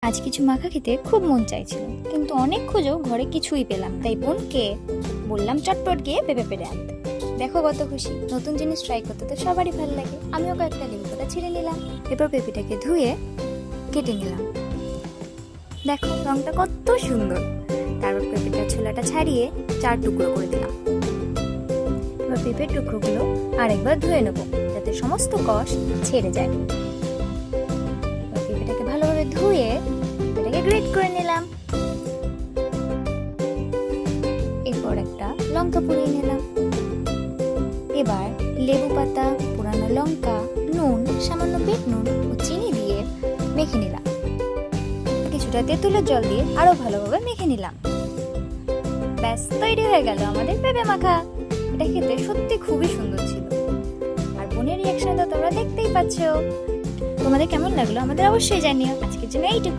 আজ কিছু মাখা খেতে খুব মন চাইছিল, কিন্তু অনেক খোঁজও ঘরে কিছুই পেলাম। তাই বোনকে বললাম চটপট গিয়ে পেঁপে পেড়ে আনতে। দেখো কত খুশি, নতুন জিনিস ট্রাই করতে তো সবারই ভালো লাগে। আমিও কয়েকটা লেবু পাতা ছিঁড়ে নিলাম, এরপর পেঁপেটাকে ধুয়ে কেটে নিলাম। দেখো রংটা কত সুন্দর। তারপর পেঁপেটার ছোলাটা ছাড়িয়ে 4 টুকরো করে দিলাম। এবার পেঁপের টুকরোগুলো আরেকবার ধুয়ে নেবো, যাতে সমস্ত কষ ছেড়ে যায়। পেঁপেটাকে ভালোভাবে ধুয়ে এটাকে গ্রেট করে নিলাম। এরপর একটা লঙ্কা পুড়িয়ে নিলাম। এবার লেবু পাতা, পুরানো লঙ্কা, নুন, সামান্য বিট নুন ও চিনি দিয়ে মেখে নিলাম। কিছুটা তেঁতুলের জল দিয়ে আরো ভালোভাবে মেখে নিলাম। ব্যাস, তৈরি হয়ে গেল আমাদের পেঁপে মাখা। এটা খেতে সত্যি খুবই সুন্দর ছিল। আর বোনের রিয়াকশনটা তোমরা দেখতেই পাচ্ছ। তোমাদের কেমন লাগলো আমাদের অবশ্যই জানিও। আজকের জন্য এইটুকু।